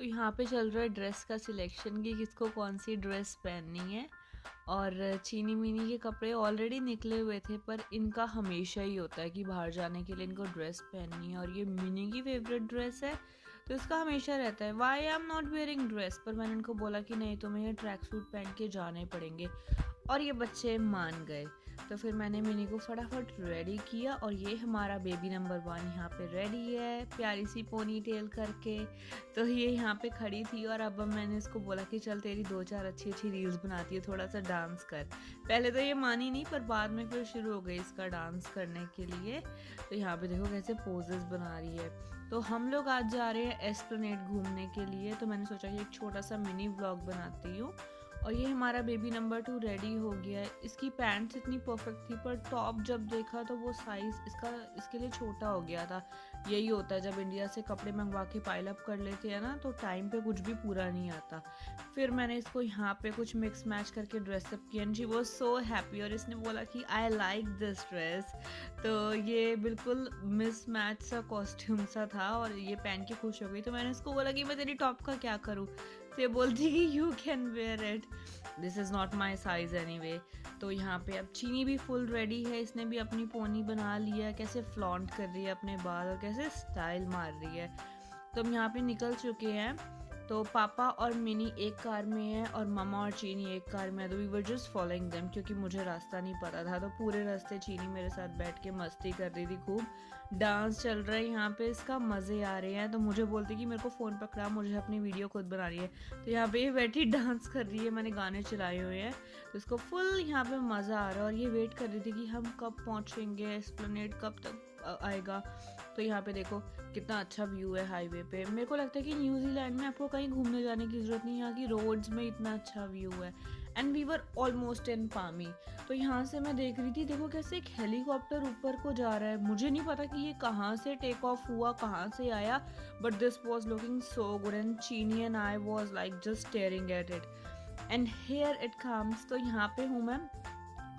तो यहाँ पे चल रहा है ड्रेस का सिलेक्शन कि किसको कौन सी ड्रेस पहननी है। और चीनी मीनी के कपड़े ऑलरेडी निकले हुए थे, पर इनका हमेशा ही होता है कि बाहर जाने के लिए इनको ड्रेस पहननी है, और ये मिनी की फेवरेट ड्रेस है तो इसका हमेशा रहता है why I am not wearing dress. पर मैंने इनको बोला कि नहीं, तुम्हें ये ट्रैक सूट पहन के जाने पड़ेंगे, और ये बच्चे मान गए। तो फिर मैंने मिनी को फटाफट रेडी किया, और ये हमारा बेबी नंबर 1 यहाँ पे रेडी है प्यारी सी पोनी टेल करके। तो ये यहाँ पे खड़ी थी, और अब मैंने इसको बोला कि चल तेरी 2-4 अच्छी अच्छी रील्स बनाती है, थोड़ा सा डांस कर। पहले तो ये मानी नहीं, पर बाद में फिर शुरू हो गई इसका डांस करने के लिए। तो यहाँ पे देखो कैसे पोजेस बना रही है। तो हम लोग आज जा रहे हैं एस्प्लेनेड घूमने के लिए, तो मैंने सोचा कि एक छोटा सा मिनी व्लॉग बनाती हूँ। और ये हमारा बेबी नंबर 2 रेडी हो गया है। इसकी पैंट्स इतनी परफेक्ट थी, पर टॉप जब देखा तो वो साइज़ इसके लिए छोटा हो गया था। यही होता है जब इंडिया से कपड़े मंगवा के पाइल अप कर लेते हैं ना, तो टाइम पे कुछ भी पूरा नहीं आता। फिर मैंने इसको यहाँ पे कुछ मिक्स मैच करके ड्रेसअप किया, and she was so happy. और इसने बोला कि आई लाइक दिस ड्रेस। तो ये बिल्कुल मिस मैच सा कॉस्ट्यूम सा था, और ये पहन के खुश हो गई। तो मैंने इसको बोला कि मैं तेरी टॉप का क्या करूँ। तो ये बोलती कि you can wear it, this is not my size anyway. तो यहाँ पे अब चीनी भी फुल रेडी है, इसने भी अपनी पोनी बना लिया है, कैसे फ्लॉन्ट कर रही है अपने बाल और कैसे स्टाइल मार रही है। तो हम यहाँ पे निकल चुके हैं। तो पापा और मिनी एक कार में है, और मामा और चीनी एक कार में है। तो we were just following them, क्योंकि मुझे रास्ता नहीं पता था। तो पूरे रास्ते चीनी मेरे साथ बैठ के मस्ती कर रही थी, खूब डांस चल रहा है यहाँ पे, इसका मज़े आ रहे हैं। तो मुझे बोलती कि मेरे को फ़ोन पकड़ा, मुझे अपनी वीडियो खुद बना रही है। तो यहाँ पे ये बैठी डांस कर रही है, मैंने गाने चलाए हुए हैं, तो इसको फुल यहाँ पे मज़ा आ रहा है। और ये वेट कर रही थी कि हम कब पहुँचेंगे, एस्प्लेनेड कब तक आएगा। तो यहाँ पे देखो कितना अच्छा व्यू है हाईवे पे। मेरे को लगता है कि न्यूजीलैंड में आपको कहीं घूमने जाने की ज़रूरत नहीं, यहाँ की रोड्स में इतना अच्छा व्यू है। And we were almost in पामी। तो यहाँ से मैं देख रही थी, देखो कैसे एक हेलीकॉप्टर ऊपर को जा रहा है। मुझे नहीं पता कि ये कहाँ से टेक ऑफ हुआ, कहाँ से आया, but this was looking so good, and चीनी and I was like just staring at it. And here it comes. तो यहाँ पे हूँ मैं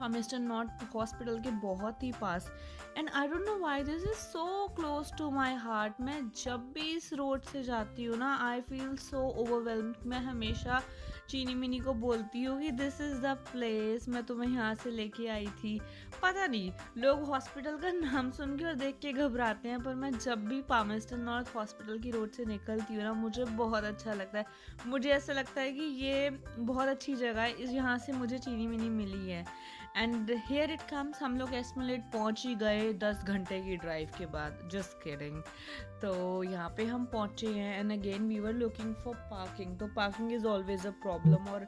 मिस्टर नॉट हॉस्पिटल के बहुत ही पास, and I don't know why this is so close to my heart. मैं जब भी इस रोड से जाती हूँ ना, आई फील सो ओवरवेलम्ड। मैं हमेशा चीनी मिनी को बोलती हूँ कि दिस इज़ द प्लेस, मैं तुम्हें यहाँ से लेके आई थी। पता नहीं लोग हॉस्पिटल का नाम सुन के और देख के घबराते हैं, पर मैं जब भी पामिस्टन नॉर्थ हॉस्पिटल की रोड से निकलती हूँ ना, मुझे बहुत अच्छा लगता है। मुझे ऐसा लगता है कि ये बहुत अच्छी जगह है, इस यहाँ से मुझे चीनी मिनी मिली है। And here it comes. हम लोग एस्प्लेनेड पहुंच ही गए 10 घंटे की ड्राइव के बाद, जस्ट किडिंग। तो यहाँ पे हम पहुंचे हैं, and again we were looking for parking. तो parking is always a problem, और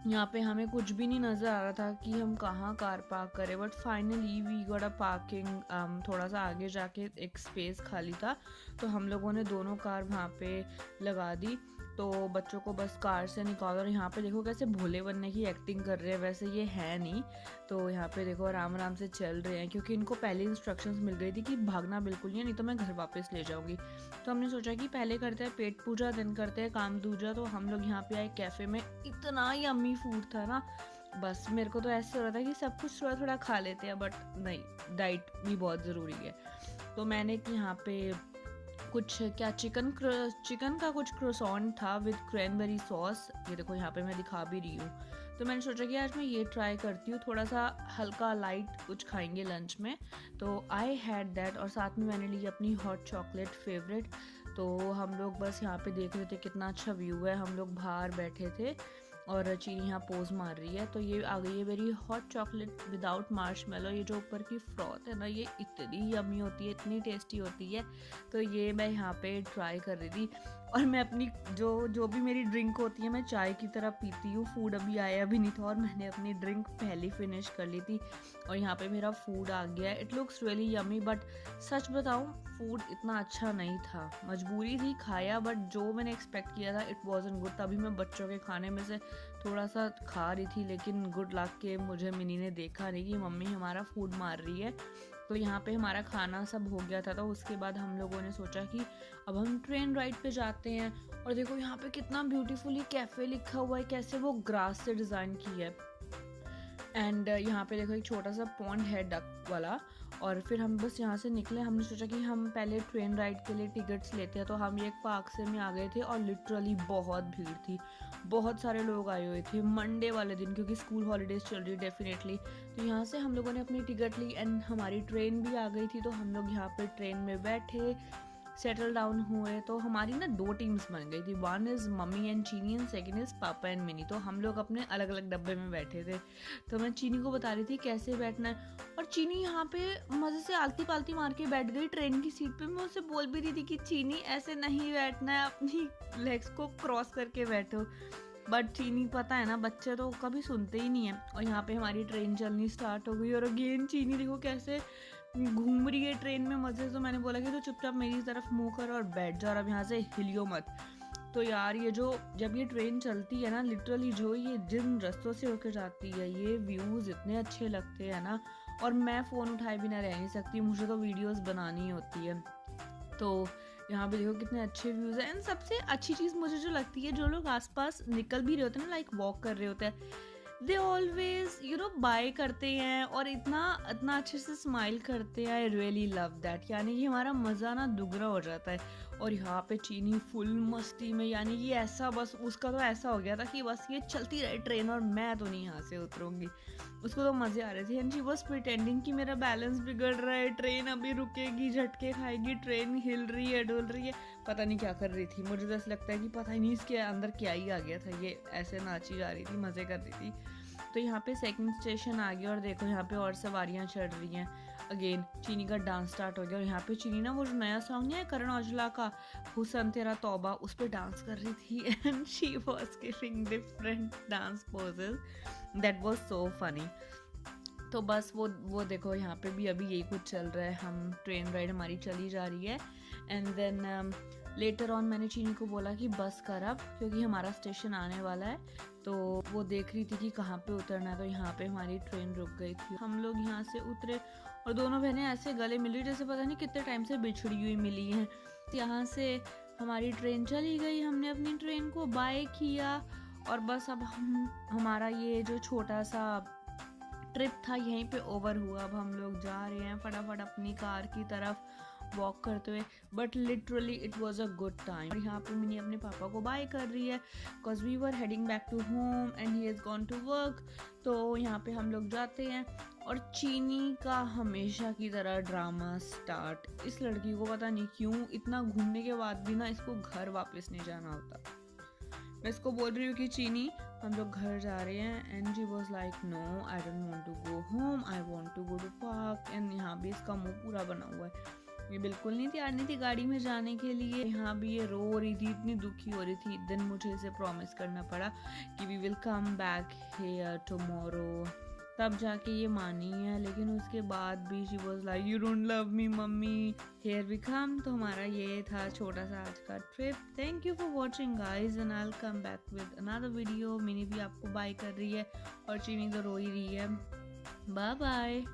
यहाँ पे हमें कुछ भी नहीं नज़र आ रहा था कि हम कहाँ कार पार्क करें। But finally we got a parking. थोड़ा सा आगे जाके एक स्पेस खाली था, तो हम लोगों ने दोनों कार वहाँ पे लगा दी। तो बच्चों को बस कार से निकालो, और यहाँ पे देखो कैसे भोले बनने की एक्टिंग कर रहे हैं, वैसे ये है नहीं। तो यहाँ पे देखो आराम आराम से चल रहे हैं, क्योंकि इनको पहले इंस्ट्रक्शंस मिल गई थी कि भागना बिल्कुल नहीं है, नहीं तो मैं घर वापस ले जाऊँगी। तो हमने सोचा कि पहले करते हैं पेट पूजा, दिन करते हैं काम दूजा। तो हम लोग यहाँ पे आए कैफ़े में, इतना यम्मी फूड था ना, बस मेरे को तो ऐसे हो रहा था कि सब कुछ थोड़ा थोड़ा खा लेते हैं, बट नहीं, डाइट भी बहुत ज़रूरी है। तो मैंने कि यहाँ पे कुछ क्या चिकन का कुछ क्रोसॉन था विद क्रैनबेरी सॉस। ये देखो यहाँ पे मैं दिखा भी रही हूँ। तो मैंने सोचा कि आज मैं ये ट्राई करती हूँ, थोड़ा सा हल्का लाइट कुछ खाएंगे लंच में। तो आई हैड दैट, और साथ में मैंने ली अपनी हॉट चॉकलेट फेवरेट। तो हम लोग बस यहाँ पे देख रहे थे कितना अच्छा व्यू है। हम लोग बाहर बैठे थे, और चीनी यहाँ पोज मार रही है। तो ये आ गई है मेरी हॉट चॉकलेट विदाउट मार्शमेलो। ये जो ऊपर की फ्रॉथ है ना, ये इतनी यम्मी होती है, इतनी टेस्टी होती है। तो ये मैं यहाँ पे ट्राई कर रही थी। और मैं अपनी जो भी मेरी ड्रिंक होती है, मैं चाय की तरह पीती हूँ। फूड अभी आया भी नहीं था, और मैंने अपनी ड्रिंक पहले फिनिश कर ली थी। और यहाँ पे मेरा फूड आ गया है। It looks really yummy, but सच बताऊँ फूड इतना अच्छा नहीं था। मजबूरी थी, खाया, बट जो मैंने एक्सपेक्ट किया था इट वॉजंट गुड। तभी मैं बच्चों के खाने में से थोड़ा सा खा रही थी, लेकिन गुड लक के मुझे मिनी ने देखा नहीं कि मम्मी हमारा फूड मार रही है। तो यहाँ पे हमारा खाना सब हो गया था। तो उसके बाद हम लोगों ने सोचा कि अब हम ट्रेन राइड पे जाते हैं। और देखो यहाँ पे कितना ब्यूटीफुली कैफ़े लिखा हुआ है, कैसे वो ग्रास से डिज़ाइन की है। एंड यहाँ पे देखो एक छोटा सा पॉन्ड है डक वाला, और फिर हम बस यहाँ से निकले। हमने सोचा कि हम पहले ट्रेन राइड के लिए टिकट्स लेते हैं, तो हम एक पार्क से में आ गए थे और लिटरली बहुत भीड़ थी, बहुत सारे लोग आए हुए थे मंडे वाले दिन, क्योंकि स्कूल हॉलीडेज चल रही डेफिनेटली। तो यहाँ से हम लोगों ने अपनी टिकट ली एंड हमारी ट्रेन भी आ गई थी। तो हम लोग यहाँ पे ट्रेन में बैठे, सेटल डाउन हुए। तो हमारी ना 2 टीम्स बन गई थी, वन इज़ मम्मी एंड चीनी एंड सेकेंड इज़ पापा एंड मिनी। तो हम लोग अपने अलग अलग डब्बे में बैठे थे। तो मैं चीनी को बता रही थी कैसे बैठना है, और चीनी यहाँ पे मज़े से आलती पालती मार के बैठ गई ट्रेन की सीट पे। मैं उससे बोल भी रही थी कि चीनी ऐसे नहीं बैठना है, अपनी लेग्स को क्रॉस करके बैठो, बट चीनी पता है ना, बच्चे तो कभी सुनते ही नहीं है। और यहाँ पे हमारी ट्रेन चलनी स्टार्ट हो गई और अगेन चीनी देखो कैसे घूम रही है ट्रेन में मज़े। तो मैंने बोला कि तो चुपचाप मेरी तरफ मुंह कर और बैठ जा, और अब यहाँ से हिलियो मत। तो यार ये जो जब ये ट्रेन चलती है ना, लिटरली जो ये जिन रास्तों से होकर जाती है, ये व्यूज़ इतने अच्छे लगते हैं ना, और मैं फ़ोन उठाए बिना रह नहीं सकती, मुझे तो वीडियोस बनानी होती है। तो यहाँ पे देखो कितने अच्छे व्यूज़ हैं। एंड सबसे अच्छी चीज़ मुझे जो लगती है, जो लोग आसपास निकल भी रहे होते हैं ना, लाइक वॉक कर रहे होते हैं, दे ऑलवेज बाय करते हैं और इतना इतना अच्छे से स्माइल करते हैं। आई रियली लव दैट, यानी कि हमारा मज़ा ना दुगना हो जाता है। और यहाँ पे चीनी फुल मस्ती में, यानी कि ऐसा बस उसका तो ऐसा हो गया था कि बस ये चलती रहे ट्रेन और मैं तो नहीं यहाँ से उतरूँगी। उसको तो मज़े आ रहे थे एंड शी वॉज प्रिटेंडिंग कि मेरा बैलेंस बिगड़ रहा है, ट्रेन अभी रुकेगी, झटके खाएगी, ट्रेन हिल रही है, डोल रही है, पता नहीं क्या कर रही थी। मुझे तो ऐसा लगता है कि पता ही नहीं इसके अंदर क्या ही आ गया था, ये ऐसे नाची जा रही थी, मज़े कर रही थी। तो यहाँ पे सेकंड स्टेशन आ गया और देखो यहाँ पे और सवारियाँ चढ़ रही हैं। अगेन चीनी का डांस स्टार्ट हो गया और यहाँ पे चीनी ना वो जो नया सॉन्ग है करण औजला का, हुसन तेरा तौबा, उस पर डांस कर रही थी and she was giving different dance poses, that was so funny. तो बस वो देखो यहाँ पे भी अभी यही कुछ चल रहा है, हम ट्रेन राइड हमारी चली जा रही है। एंड देन लेटर ऑन मैंने चीनी को बोला कि बस कर अब, क्योंकि हमारा स्टेशन आने वाला है। तो वो देख रही थी कि कहाँ पे उतरना है, तो यहाँ पे हमारी ट्रेन रुक गई थी। हम लोग यहाँ से उतरे और दोनों बहनें ऐसे गले मिली जैसे पता नहीं कितने टाइम से बिछड़ी हुई मिली हैं। यहाँ से हमारी ट्रेन चली गई, हमने अपनी ट्रेन को बाय किया और बस अब हमारा ये जो छोटा सा ट्रिप था यहीं पे ओवर हुआ। अब हम लोग जा रहे हैं फटाफट अपनी कार की तरफ वॉक करते हुए, but literally it was a good time. और यहाँ पे मिनी अपने पापा को बाय कर रही है because we were heading back to home and he is gone to work. तो यहाँ पे हम लोग जाते हैं और चीनी का हमेशा की तरह ड्रामा स्टार्ट। इस लड़की को पता नहीं क्यों इतना घूमने के बाद भी ना इसको घर वापस नहीं जाना होता। मैं इसको बोल रही हूँ कि चीनी हम लोग घर जा रहे हैं and she was like no I don't want to go home, I want to go to park. And यहाँ भी इसका मुंह पूरा बना हुआ है, ये बिल्कुल नहीं तैयार नहीं थी गाड़ी में जाने के लिए। यहाँ भी ये रो रही थी, इतनी दुखी हो रही थी। देन मुझे इसे प्रॉमिस करना पड़ा कि we will come back here tomorrow, तब जाके ये मानी है। लेकिन उसके बाद भी she was like you don't love me mummy, here we come. तो हमारा ये था छोटा सा आज का trip. Thank you for watching guys and I will come back with another video. Mini भी आपको बाय कर रही है और चीनी तो रो ही रही है। Bye bye.